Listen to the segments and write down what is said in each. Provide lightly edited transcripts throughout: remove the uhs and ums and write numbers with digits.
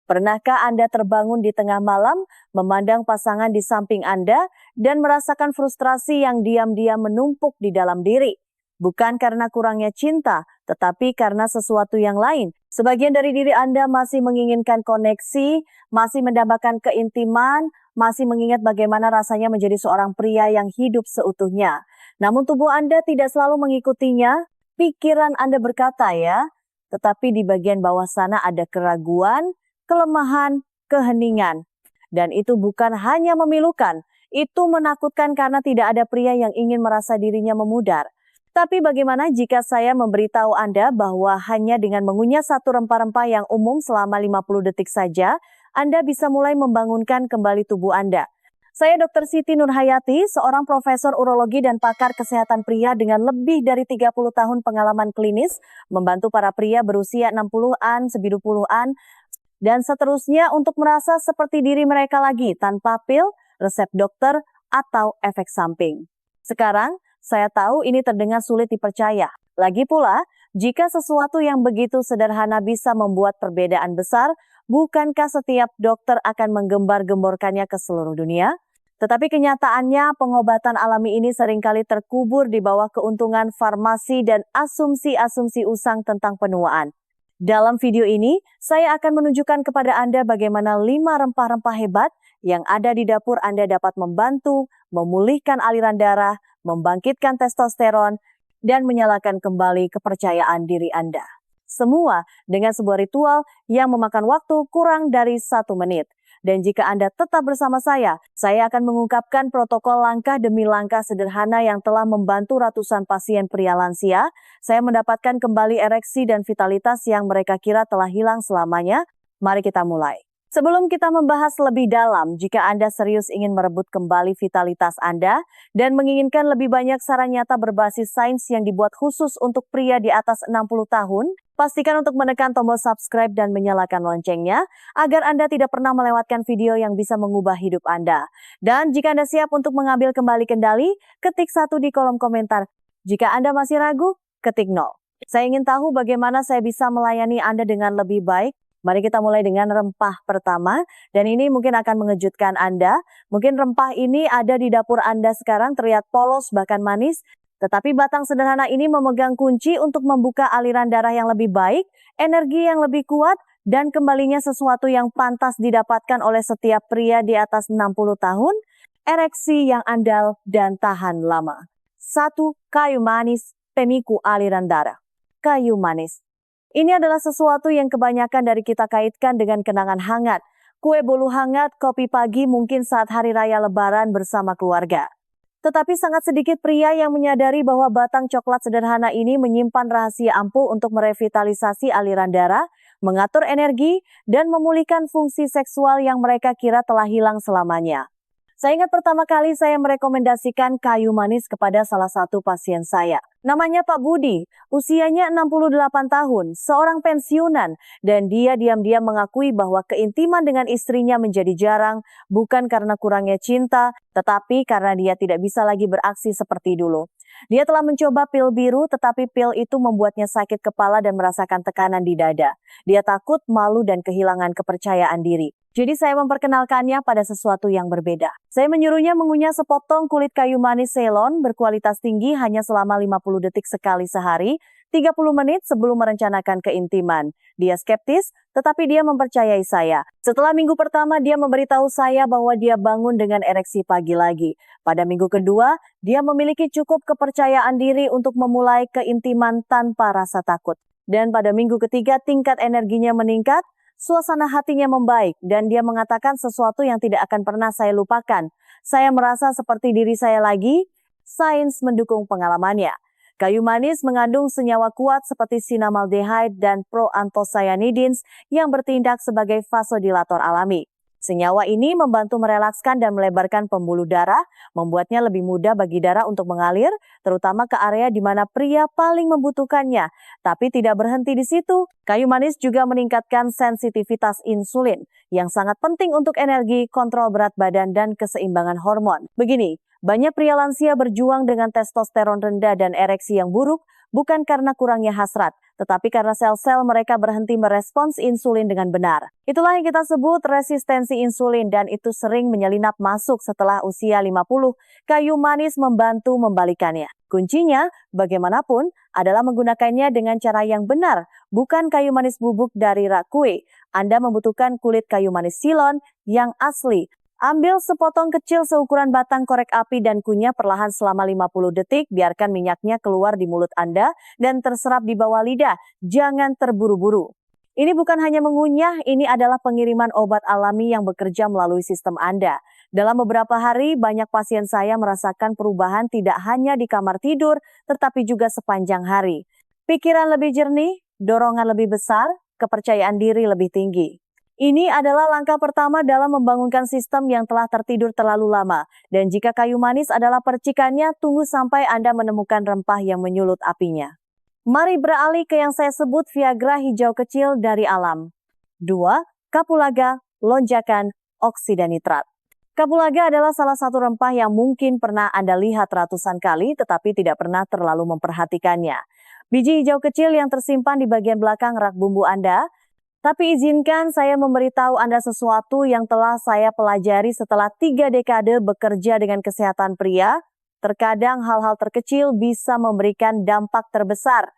Pernahkah Anda terbangun di tengah malam, memandang pasangan di samping Anda, dan merasakan frustrasi yang diam-diam menumpuk di dalam diri? Bukan karena kurangnya cinta, tetapi karena sesuatu yang lain. Sebagian dari diri Anda masih menginginkan koneksi, masih mendambakan keintiman, masih mengingat bagaimana rasanya menjadi seorang pria yang hidup seutuhnya. Namun tubuh Anda tidak selalu mengikutinya, pikiran Anda berkata ya, tetapi di bagian bawah sana ada keraguan, kelemahan, keheningan. Dan itu bukan hanya memilukan, itu menakutkan karena tidak ada pria yang ingin merasa dirinya memudar. Tapi bagaimana jika saya memberitahu Anda bahwa hanya dengan mengunyah satu rempah-rempah yang umum selama 50 detik saja, Anda bisa mulai membangunkan kembali tubuh Anda. Saya Dr. Siti Nurhayati, seorang profesor urologi dan pakar kesehatan pria dengan lebih dari 30 tahun pengalaman klinis, membantu para pria berusia 60-an, 70-an, dan seterusnya untuk merasa seperti diri mereka lagi tanpa pil, resep dokter, atau efek samping. Sekarang, saya tahu ini terdengar sulit dipercaya. Lagi pula, jika sesuatu yang begitu sederhana bisa membuat perbedaan besar, bukankah setiap dokter akan menggembar-gemborkannya ke seluruh dunia? Tetapi kenyataannya pengobatan alami ini seringkali terkubur di bawah keuntungan farmasi dan asumsi-asumsi usang tentang penuaan. Dalam video ini, saya akan menunjukkan kepada Anda bagaimana 5 rempah-rempah hebat yang ada di dapur Anda dapat membantu, memulihkan aliran darah, membangkitkan testosteron, dan menyalakan kembali kepercayaan diri Anda. Semua dengan sebuah ritual yang memakan waktu kurang dari 1 menit. Dan jika Anda tetap bersama saya akan mengungkapkan protokol langkah demi langkah sederhana yang telah membantu ratusan pasien pria lansia. Saya mendapatkan kembali ereksi dan vitalitas yang mereka kira telah hilang selamanya. Mari kita mulai. Sebelum kita membahas lebih dalam, jika Anda serius ingin merebut kembali vitalitas Anda dan menginginkan lebih banyak saran nyata berbasis sains yang dibuat khusus untuk pria di atas 60 tahun, pastikan untuk menekan tombol subscribe dan menyalakan loncengnya agar Anda tidak pernah melewatkan video yang bisa mengubah hidup Anda. Dan jika Anda siap untuk mengambil kembali kendali, ketik 1 di kolom komentar. Jika Anda masih ragu, ketik 0. Saya ingin tahu bagaimana saya bisa melayani Anda dengan lebih baik. Mari kita mulai dengan rempah pertama, dan ini mungkin akan mengejutkan Anda. Mungkin rempah ini ada di dapur Anda sekarang terlihat polos bahkan manis, tetapi batang sederhana ini memegang kunci untuk membuka aliran darah yang lebih baik, energi yang lebih kuat, dan kembalinya sesuatu yang pantas didapatkan oleh setiap pria di atas 60 tahun, ereksi yang andal dan tahan lama. 1. Kayu manis, pemicu aliran darah. Kayu manis. Ini adalah sesuatu yang kebanyakan dari kita kaitkan dengan kenangan hangat. Kue bolu hangat, kopi pagi mungkin saat hari raya lebaran bersama keluarga. Tetapi sangat sedikit pria yang menyadari bahwa batang coklat sederhana ini menyimpan rahasia ampuh untuk merevitalisasi aliran darah, mengatur energi, dan memulihkan fungsi seksual yang mereka kira telah hilang selamanya. Saya ingat pertama kali saya merekomendasikan kayu manis kepada salah satu pasien saya. Namanya Pak Budi, usianya 68 tahun, seorang pensiunan, dan dia diam-diam mengakui bahwa keintiman dengan istrinya menjadi jarang, bukan karena kurangnya cinta, tetapi karena dia tidak bisa lagi beraksi seperti dulu. Dia telah mencoba pil biru, tetapi pil itu membuatnya sakit kepala dan merasakan tekanan di dada. Dia takut, malu, dan kehilangan kepercayaan diri. Jadi saya memperkenalkannya pada sesuatu yang berbeda. Saya menyuruhnya mengunyah sepotong kulit kayu manis Ceylon berkualitas tinggi hanya selama 50 detik sekali sehari, 30 menit sebelum merencanakan keintiman. Dia skeptis, tetapi dia mempercayai saya. Setelah minggu pertama, dia memberitahu saya bahwa dia bangun dengan ereksi pagi lagi. Pada minggu kedua, dia memiliki cukup kepercayaan diri untuk memulai keintiman tanpa rasa takut. Dan pada minggu ketiga, tingkat energinya meningkat, suasana hatinya membaik, dan dia mengatakan sesuatu yang tidak akan pernah saya lupakan. Saya merasa seperti diri saya lagi. Sains mendukung pengalamannya. Kayu manis mengandung senyawa kuat seperti cinnamaldehyde dan proanthocyanidins yang bertindak sebagai vasodilator alami. Senyawa ini membantu merelakskan dan melebarkan pembuluh darah, membuatnya lebih mudah bagi darah untuk mengalir, terutama ke area di mana pria paling membutuhkannya. Tapi tidak berhenti di situ, kayu manis juga meningkatkan sensitivitas insulin, yang sangat penting untuk energi, kontrol berat badan, dan keseimbangan hormon. Begini, banyak pria lansia berjuang dengan testosteron rendah dan ereksi yang buruk, bukan karena kurangnya hasrat, tetapi karena sel-sel mereka berhenti merespons insulin dengan benar. Itulah yang kita sebut resistensi insulin dan itu sering menyelinap masuk setelah usia 50. Kayu manis membantu membalikannya. Kuncinya, bagaimanapun, adalah menggunakannya dengan cara yang benar, bukan kayu manis bubuk dari rak kue. Anda membutuhkan kulit kayu manis Ceylon yang asli. Ambil sepotong kecil seukuran batang korek api dan kunyah perlahan selama 50 detik. Biarkan minyaknya keluar di mulut Anda dan terserap di bawah lidah. Jangan terburu-buru. Ini bukan hanya mengunyah, ini adalah pengiriman obat alami yang bekerja melalui sistem Anda. Dalam beberapa hari, banyak pasien saya merasakan perubahan tidak hanya di kamar tidur, tetapi juga sepanjang hari. Pikiran lebih jernih, dorongan lebih besar, kepercayaan diri lebih tinggi. Ini adalah langkah pertama dalam membangunkan sistem yang telah tertidur terlalu lama. Dan jika kayu manis adalah percikannya, tunggu sampai Anda menemukan rempah yang menyulut apinya. Mari beralih ke yang saya sebut Viagra hijau kecil dari alam. 2. Kapulaga, lonjakan oksida nitrat. Kapulaga adalah salah satu rempah yang mungkin pernah Anda lihat ratusan kali, tetapi tidak pernah terlalu memperhatikannya. Biji hijau kecil yang tersimpan di bagian belakang rak bumbu Anda. Tapi izinkan saya memberitahu Anda sesuatu yang telah saya pelajari setelah 3 dekade bekerja dengan kesehatan pria. Terkadang hal-hal terkecil bisa memberikan dampak terbesar.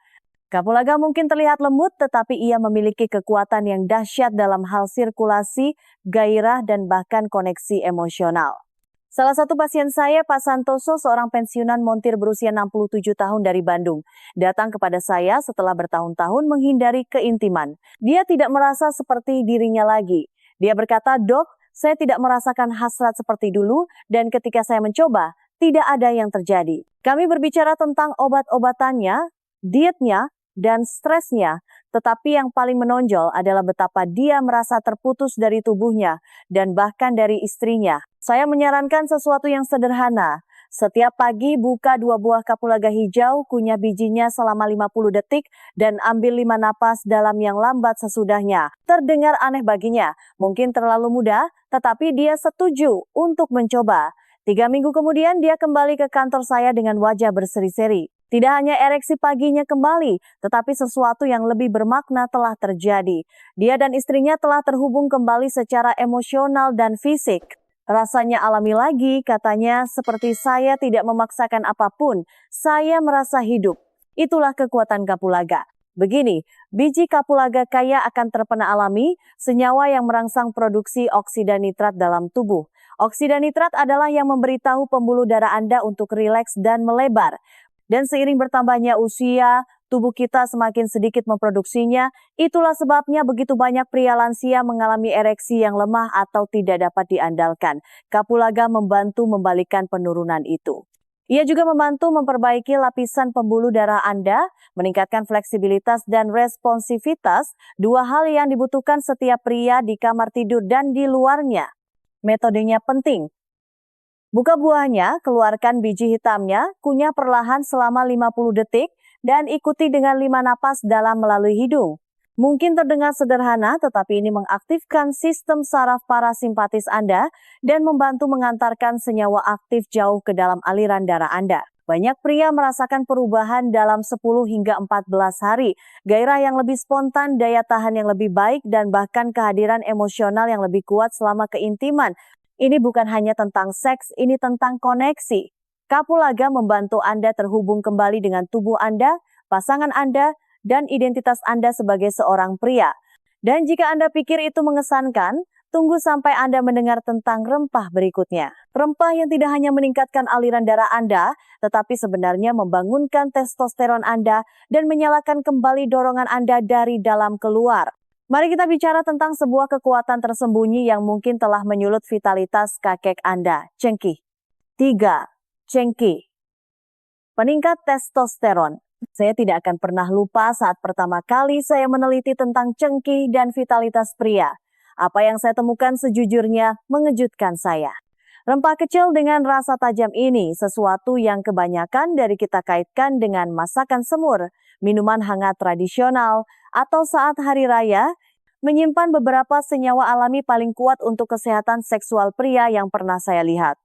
Kapulaga mungkin terlihat lembut, tetapi ia memiliki kekuatan yang dahsyat dalam hal sirkulasi, gairah, dan bahkan koneksi emosional. Salah satu pasien saya, Pak Santoso, seorang pensiunan montir berusia 67 tahun dari Bandung, datang kepada saya setelah bertahun-tahun menghindari keintiman. Dia tidak merasa seperti dirinya lagi. Dia berkata, "Dok, saya tidak merasakan hasrat seperti dulu dan ketika saya mencoba, tidak ada yang terjadi." Kami berbicara tentang obat-obatannya, dietnya, dan stresnya, tetapi yang paling menonjol adalah betapa dia merasa terputus dari tubuhnya dan bahkan dari istrinya. Saya menyarankan sesuatu yang sederhana. Setiap pagi buka 2 buah kapulaga hijau, kunyah bijinya selama 50 detik, dan ambil 5 napas dalam yang lambat sesudahnya. Terdengar aneh baginya, mungkin terlalu mudah, tetapi dia setuju untuk mencoba. 3 minggu kemudian dia kembali ke kantor saya dengan wajah berseri-seri. Tidak hanya ereksi paginya kembali, tetapi sesuatu yang lebih bermakna telah terjadi. Dia dan istrinya telah terhubung kembali secara emosional dan fisik. Rasanya alami lagi, katanya, seperti saya tidak memaksakan apapun. Saya merasa hidup. Itulah kekuatan kapulaga. Begini, biji kapulaga kaya akan terpena alami, senyawa yang merangsang produksi oksida nitrat dalam tubuh. Oksida nitrat adalah yang memberitahu pembuluh darah Anda untuk rileks dan melebar. Dan seiring bertambahnya usia, tubuh kita semakin sedikit memproduksinya. Itulah sebabnya begitu banyak pria lansia mengalami ereksi yang lemah atau tidak dapat diandalkan. Kapulaga membantu membalikkan penurunan itu. Ia juga membantu memperbaiki lapisan pembuluh darah Anda, meningkatkan fleksibilitas dan responsivitas, 2 hal yang dibutuhkan setiap pria di kamar tidur dan di luarnya. Metodenya penting. Buka buahnya, keluarkan biji hitamnya, kunyah perlahan selama 50 detik, dan ikuti dengan 5 napas dalam melalui hidung. Mungkin terdengar sederhana, tetapi ini mengaktifkan sistem saraf parasimpatis Anda dan membantu mengantarkan senyawa aktif jauh ke dalam aliran darah Anda. Banyak pria merasakan perubahan dalam 10 hingga 14 hari, gairah yang lebih spontan, daya tahan yang lebih baik, dan bahkan kehadiran emosional yang lebih kuat selama keintiman. Ini bukan hanya tentang seks, ini tentang koneksi. Kapulaga membantu Anda terhubung kembali dengan tubuh Anda, pasangan Anda, dan identitas Anda sebagai seorang pria. Dan jika Anda pikir itu mengesankan, tunggu sampai Anda mendengar tentang rempah berikutnya. Rempah yang tidak hanya meningkatkan aliran darah Anda, tetapi sebenarnya membangunkan testosteron Anda dan menyalakan kembali dorongan Anda dari dalam keluar. Mari kita bicara tentang sebuah kekuatan tersembunyi yang mungkin telah menyulut vitalitas kakek Anda, cengkih. 3. Cengkih. Peningkat testosteron. Saya tidak akan pernah lupa saat pertama kali saya meneliti tentang cengkih dan vitalitas pria. Apa yang saya temukan sejujurnya mengejutkan saya. Rempah kecil dengan rasa tajam ini sesuatu yang kebanyakan dari kita kaitkan dengan masakan semur, minuman hangat tradisional, atau saat hari raya, menyimpan beberapa senyawa alami paling kuat untuk kesehatan seksual pria yang pernah saya lihat.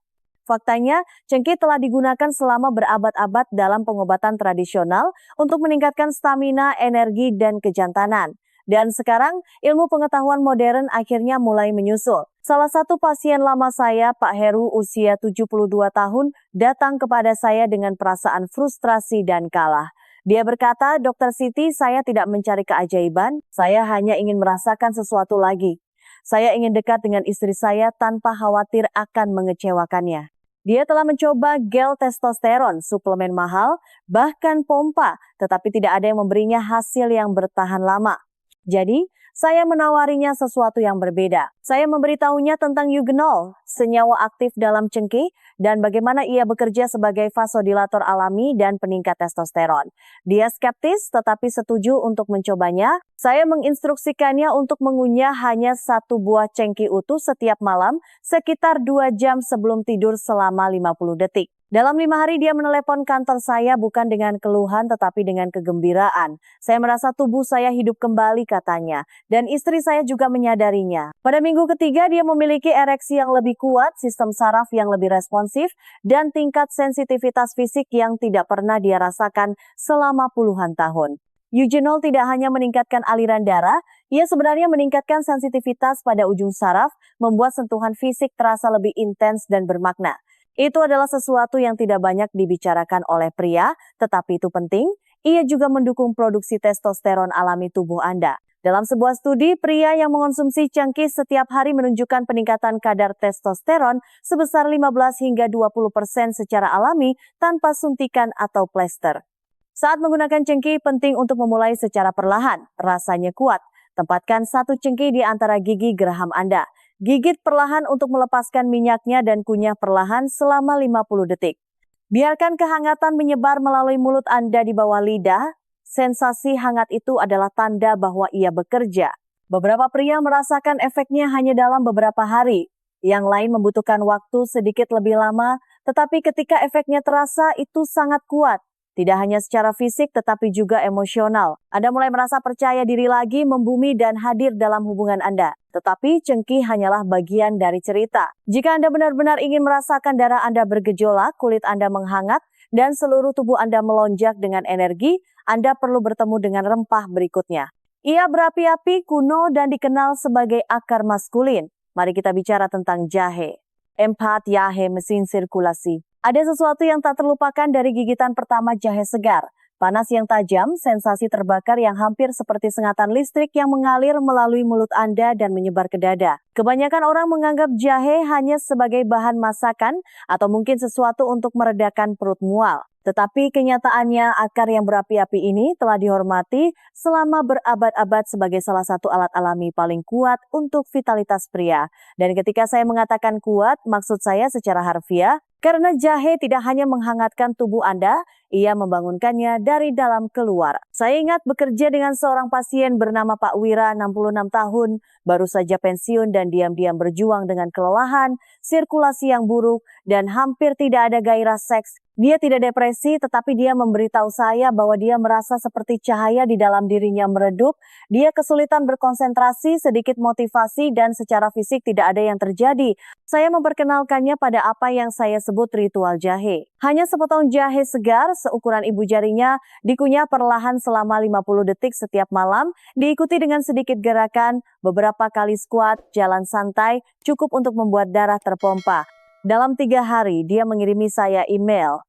Faktanya, cengkeh telah digunakan selama berabad-abad dalam pengobatan tradisional untuk meningkatkan stamina, energi, dan kejantanan. Dan sekarang, ilmu pengetahuan modern akhirnya mulai menyusul. Salah satu pasien lama saya, Pak Heru, usia 72 tahun, datang kepada saya dengan perasaan frustrasi dan kalah. Dia berkata, "Dokter Siti, saya tidak mencari keajaiban, saya hanya ingin merasakan sesuatu lagi. Saya ingin dekat dengan istri saya tanpa khawatir akan mengecewakannya." Dia telah mencoba gel testosteron, suplemen mahal, bahkan pompa, tetapi tidak ada yang memberinya hasil yang bertahan lama. Jadi, saya menawarinya sesuatu yang berbeda. Saya memberitahunya tentang eugenol, senyawa aktif dalam cengkeh, dan bagaimana ia bekerja sebagai vasodilator alami dan peningkat testosteron. Dia skeptis tetapi setuju untuk mencobanya. Saya menginstruksikannya untuk mengunyah hanya 1 buah cengkeh utuh setiap malam, sekitar 2 jam sebelum tidur selama 50 detik. Dalam 5 hari dia menelepon kantor saya bukan dengan keluhan tetapi dengan kegembiraan. Saya merasa tubuh saya hidup kembali katanya. Dan istri saya juga menyadarinya. Pada minggu ketiga dia memiliki ereksi yang lebih kuat, sistem saraf yang lebih responsif, dan tingkat sensitivitas fisik yang tidak pernah dia rasakan selama puluhan tahun. Eugenol tidak hanya meningkatkan aliran darah, ia sebenarnya meningkatkan sensitivitas pada ujung saraf, membuat sentuhan fisik terasa lebih intens dan bermakna. Itu adalah sesuatu yang tidak banyak dibicarakan oleh pria, tetapi itu penting. Ia juga mendukung produksi testosteron alami tubuh Anda. Dalam sebuah studi, pria yang mengonsumsi cengkeh setiap hari menunjukkan peningkatan kadar testosteron sebesar 15 hingga 20% secara alami tanpa suntikan atau plester. Saat menggunakan cengkeh, penting untuk memulai secara perlahan. Rasanya kuat. Tempatkan 1 cengkeh di antara gigi geraham Anda. Gigit perlahan untuk melepaskan minyaknya dan kunyah perlahan selama 50 detik. Biarkan kehangatan menyebar melalui mulut Anda di bawah lidah. Sensasi hangat itu adalah tanda bahwa ia bekerja. Beberapa pria merasakan efeknya hanya dalam beberapa hari. Yang lain membutuhkan waktu sedikit lebih lama, tetapi ketika efeknya terasa itu sangat kuat. Tidak hanya secara fisik tetapi juga emosional. Anda mulai merasa percaya diri lagi, membumi dan hadir dalam hubungan Anda. Tetapi cengkeh hanyalah bagian dari cerita. Jika Anda benar-benar ingin merasakan darah Anda bergejolak, kulit Anda menghangat, dan seluruh tubuh Anda melonjak dengan energi, Anda perlu bertemu dengan rempah berikutnya. Ia berapi-api, kuno, dan dikenal sebagai akar maskulin. Mari kita bicara tentang jahe. Empat jahe mesin sirkulasi. Ada sesuatu yang tak terlupakan dari gigitan pertama jahe segar. Panas yang tajam, sensasi terbakar yang hampir seperti sengatan listrik yang mengalir melalui mulut Anda dan menyebar ke dada. Kebanyakan orang menganggap jahe hanya sebagai bahan masakan atau mungkin sesuatu untuk meredakan perut mual. Tetapi kenyataannya akar yang berapi-api ini telah dihormati selama berabad-abad sebagai salah satu alat alami paling kuat untuk vitalitas pria. Dan ketika saya mengatakan kuat, maksud saya secara harfiah, karena jahe tidak hanya menghangatkan tubuh Anda, ia membangunkannya dari dalam keluar. Saya ingat bekerja dengan seorang pasien bernama Pak Wira, 66 tahun, baru saja pensiun dan diam-diam berjuang dengan kelelahan, sirkulasi yang buruk, dan hampir tidak ada gairah seks. Dia tidak depresi, tetapi dia memberitahu saya bahwa dia merasa seperti cahaya di dalam dirinya meredup. Dia kesulitan berkonsentrasi, sedikit motivasi, dan secara fisik tidak ada yang terjadi. Saya memperkenalkannya pada apa yang saya sebut ritual jahe. Hanya sepotong jahe segar, seukuran ibu jarinya, dikunyah perlahan selama 50 detik setiap malam, diikuti dengan sedikit gerakan, beberapa kali squat, jalan santai, cukup untuk membuat darah terpompa. Dalam 3 hari, dia mengirimi saya email.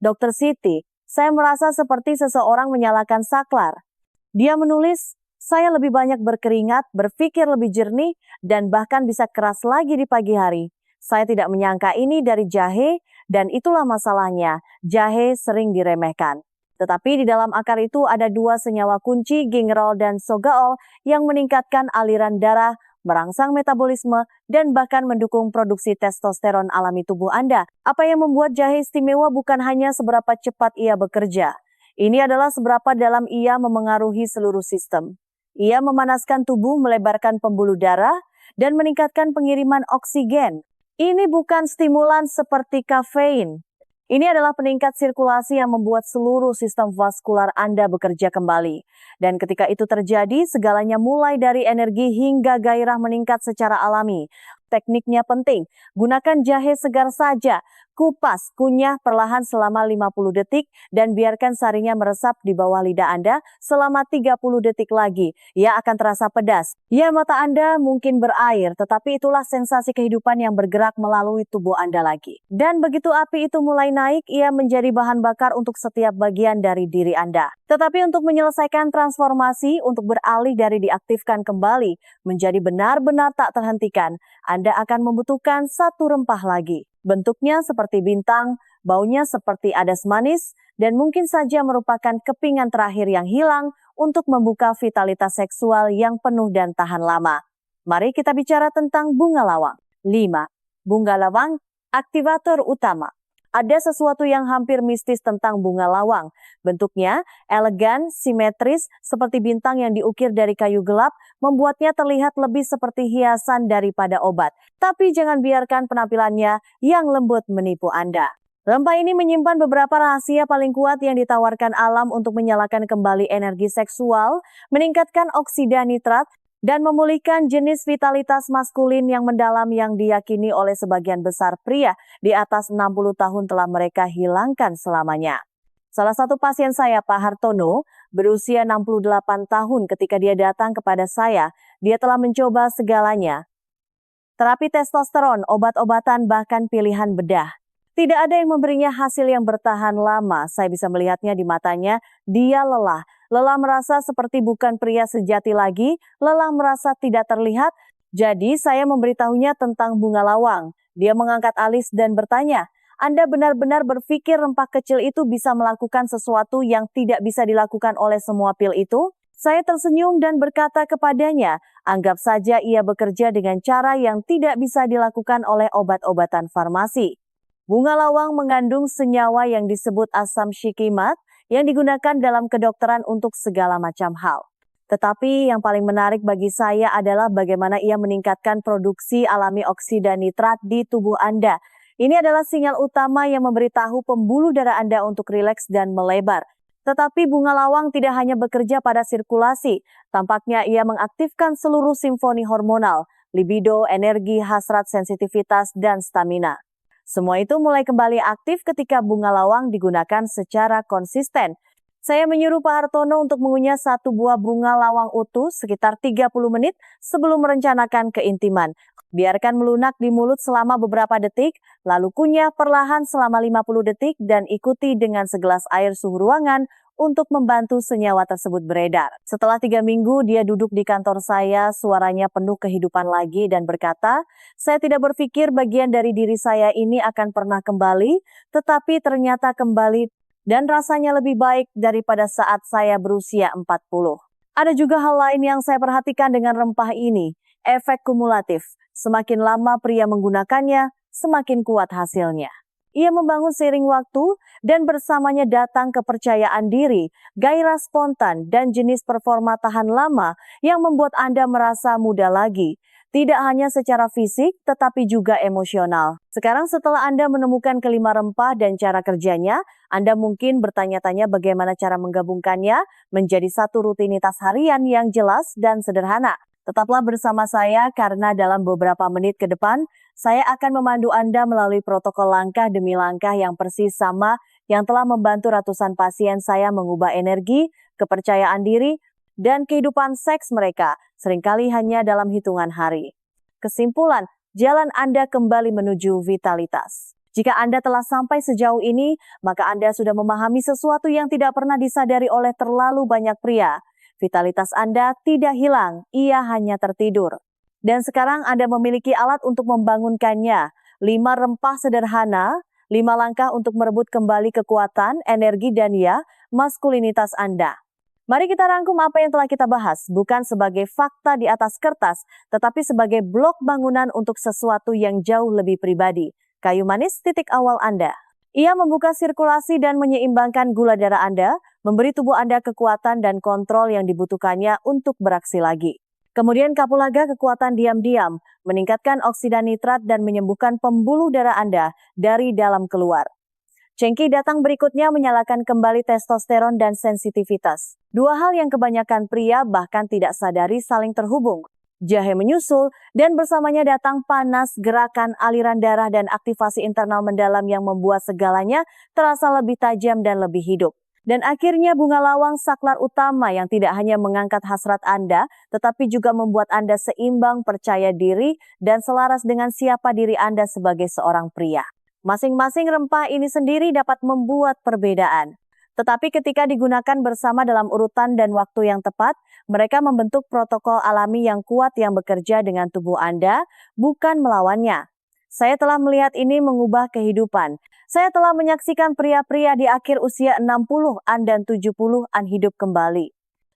"Dokter Siti, saya merasa seperti seseorang menyalakan saklar." Dia menulis, "Saya lebih banyak berkeringat, berpikir lebih jernih, dan bahkan bisa keras lagi di pagi hari. Saya tidak menyangka ini dari jahe, dan itulah masalahnya, jahe sering diremehkan. Tetapi di dalam akar itu ada 2 senyawa kunci, gingerol dan sogaol, yang meningkatkan aliran darah, merangsang metabolisme, dan bahkan mendukung produksi testosteron alami tubuh Anda. Apa yang membuat jahe istimewa bukan hanya seberapa cepat ia bekerja. Ini adalah seberapa dalam ia memengaruhi seluruh sistem. Ia memanaskan tubuh, melebarkan pembuluh darah, dan meningkatkan pengiriman oksigen. Ini bukan stimulan seperti kafein. Ini adalah peningkat sirkulasi yang membuat seluruh sistem vaskular Anda bekerja kembali. Dan ketika itu terjadi, segalanya mulai dari energi hingga gairah meningkat secara alami. tekniknya penting. Gunakan jahe segar saja. Kupas, kunyah perlahan selama 50 detik dan biarkan sarinya meresap di bawah lidah Anda selama 30 detik lagi. Ia akan terasa pedas. Ya, mata Anda mungkin berair, tetapi itulah sensasi kehidupan yang bergerak melalui tubuh Anda lagi. Dan begitu api itu mulai naik, ia menjadi bahan bakar untuk setiap bagian dari diri Anda. Tetapi untuk menyelesaikan transformasi, untuk beralih dari diaktifkan kembali menjadi benar-benar tak terhentikan, Anda akan membutuhkan satu rempah lagi. Bentuknya seperti bintang, baunya seperti adas manis, dan mungkin saja merupakan kepingan terakhir yang hilang untuk membuka vitalitas seksual yang penuh dan tahan lama. Mari kita bicara tentang bunga lawang. 5. Bunga lawang, aktivator utama. Ada sesuatu yang hampir mistis tentang bunga lawang. Bentuknya elegan, simetris, seperti bintang yang diukir dari kayu gelap, membuatnya terlihat lebih seperti hiasan daripada obat. Tapi jangan biarkan penampilannya yang lembut menipu Anda. Rempah ini menyimpan beberapa rahasia paling kuat yang ditawarkan alam untuk menyalakan kembali energi seksual, meningkatkan oksida nitrat, dan memulihkan jenis vitalitas maskulin yang mendalam yang diyakini oleh sebagian besar pria di atas 60 tahun telah mereka hilangkan selamanya. Salah satu pasien saya, Pak Hartono, berusia 68 tahun ketika dia datang kepada saya, dia telah mencoba segalanya. Terapi testosteron, obat-obatan, bahkan pilihan bedah. Tidak ada yang memberinya hasil yang bertahan lama. Saya bisa melihatnya di matanya, dia lelah. Lelah merasa seperti bukan pria sejati lagi, lelah merasa tidak terlihat. Jadi saya memberitahunya tentang bunga lawang. Dia mengangkat alis dan bertanya, Anda benar-benar berpikir rempah kecil itu bisa melakukan sesuatu yang tidak bisa dilakukan oleh semua pil itu? Saya tersenyum dan berkata kepadanya, anggap saja ia bekerja dengan cara yang tidak bisa dilakukan oleh obat-obatan farmasi. Bunga lawang mengandung senyawa yang disebut asam shikimat yang digunakan dalam kedokteran untuk segala macam hal. Tetapi yang paling menarik bagi saya adalah bagaimana ia meningkatkan produksi alami oksida nitrat di tubuh Anda. Ini adalah sinyal utama yang memberitahu pembuluh darah Anda untuk rileks dan melebar. Tetapi bunga lawang tidak hanya bekerja pada sirkulasi, tampaknya ia mengaktifkan seluruh simfoni hormonal, libido, energi, hasrat, sensitivitas, dan stamina. Semua itu mulai kembali aktif ketika bunga lawang digunakan secara konsisten. Saya menyuruh Pak Hartono untuk mengunyah satu buah bunga lawang utuh sekitar 30 menit sebelum merencanakan keintiman. Biarkan melunak di mulut selama beberapa detik, lalu kunyah perlahan selama 50 detik dan ikuti dengan segelas air suhu ruangan untuk membantu senyawa tersebut beredar. Setelah 3 minggu, dia duduk di kantor saya, suaranya penuh kehidupan lagi dan berkata, saya tidak berpikir bagian dari diri saya ini akan pernah kembali, tetapi ternyata kembali dan rasanya lebih baik daripada saat saya berusia 40. Ada juga hal lain yang saya perhatikan dengan rempah ini, efek kumulatif. Semakin lama pria menggunakannya, semakin kuat hasilnya. Ia membangun seiring waktu dan bersamanya datang kepercayaan diri, gairah spontan, dan jenis performa tahan lama yang membuat Anda merasa muda lagi. Tidak hanya secara fisik, tetapi juga emosional. Sekarang setelah Anda menemukan kelima rempah dan cara kerjanya, Anda mungkin bertanya-tanya bagaimana cara menggabungkannya menjadi satu rutinitas harian yang jelas dan sederhana. Tetaplah bersama saya karena dalam beberapa menit ke depan, saya akan memandu Anda melalui protokol langkah demi langkah yang persis sama yang telah membantu ratusan pasien saya mengubah energi, kepercayaan diri, dan kehidupan seks mereka, seringkali hanya dalam hitungan hari. Kesimpulan, jalan Anda kembali menuju vitalitas. Jika Anda telah sampai sejauh ini, maka Anda sudah memahami sesuatu yang tidak pernah disadari oleh terlalu banyak pria. Vitalitas Anda tidak hilang, ia hanya tertidur. Dan sekarang Anda memiliki alat untuk membangunkannya. 5 rempah sederhana, 5 langkah untuk merebut kembali kekuatan, energi, dan maskulinitas Anda. Mari kita rangkum apa yang telah kita bahas, bukan sebagai fakta di atas kertas, tetapi sebagai blok bangunan untuk sesuatu yang jauh lebih pribadi. Kayu manis titik awal Anda. Ia membuka sirkulasi dan menyeimbangkan gula darah Anda, memberi tubuh Anda kekuatan dan kontrol yang dibutuhkannya untuk beraksi lagi. Kemudian kapulaga kekuatan diam-diam, meningkatkan oksida nitrat dan menyembuhkan pembuluh darah Anda dari dalam keluar. Cengki datang berikutnya menyalakan kembali testosteron dan sensitivitas. Dua hal yang kebanyakan pria bahkan tidak sadari saling terhubung. jahe menyusul, dan bersamanya datang panas, gerakan aliran darah, dan aktivasi internal mendalam yang membuat segalanya terasa lebih tajam dan lebih hidup. Dan akhirnya bunga lawang saklar utama yang tidak hanya mengangkat hasrat Anda, tetapi juga membuat Anda seimbang, percaya diri, dan selaras dengan siapa diri Anda sebagai seorang pria. Masing-masing rempah ini sendiri dapat membuat perbedaan. Tetapi ketika digunakan bersama dalam urutan dan waktu yang tepat, mereka membentuk protokol alami yang kuat yang bekerja dengan tubuh Anda, bukan melawannya. Saya telah melihat ini mengubah kehidupan. Saya telah menyaksikan pria-pria di akhir usia 60-an dan 70-an hidup kembali.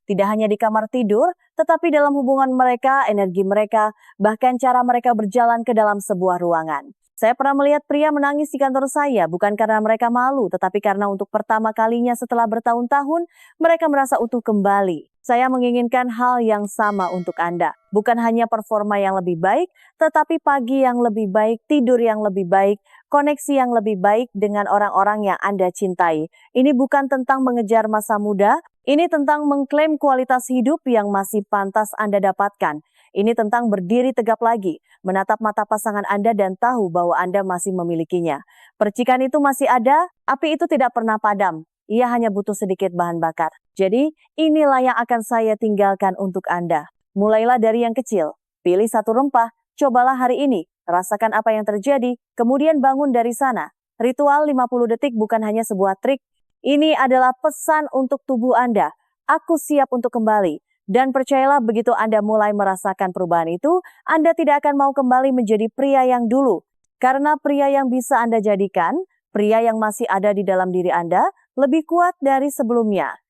Tidak hanya di kamar tidur, tetapi dalam hubungan mereka, energi mereka, bahkan cara mereka berjalan ke dalam sebuah ruangan. Saya pernah melihat pria menangis di kantor saya, bukan karena mereka malu, tetapi karena untuk pertama kalinya setelah bertahun-tahun, mereka merasa utuh kembali. Saya menginginkan hal yang sama untuk Anda. Bukan hanya performa yang lebih baik, tetapi pagi yang lebih baik, tidur yang lebih baik, koneksi yang lebih baik dengan orang-orang yang Anda cintai. Ini bukan tentang mengejar masa muda, ini tentang mengklaim kualitas hidup yang masih pantas Anda dapatkan. Ini tentang berdiri tegap lagi, menatap mata pasangan Anda dan tahu bahwa Anda masih memilikinya. Percikan itu masih ada, api itu tidak pernah padam. Ia hanya butuh sedikit bahan bakar. Jadi, inilah yang akan saya tinggalkan untuk Anda. Mulailah dari yang kecil. Pilih satu rempah, cobalah hari ini. Rasakan apa yang terjadi, kemudian bangun dari sana. Ritual 50 detik bukan hanya sebuah trik. Ini adalah pesan untuk tubuh Anda. Aku siap untuk kembali. Dan percayalah begitu Anda mulai merasakan perubahan itu, Anda tidak akan mau kembali menjadi pria yang dulu. Karena pria yang bisa Anda jadikan, pria yang masih ada di dalam diri Anda, lebih kuat dari sebelumnya.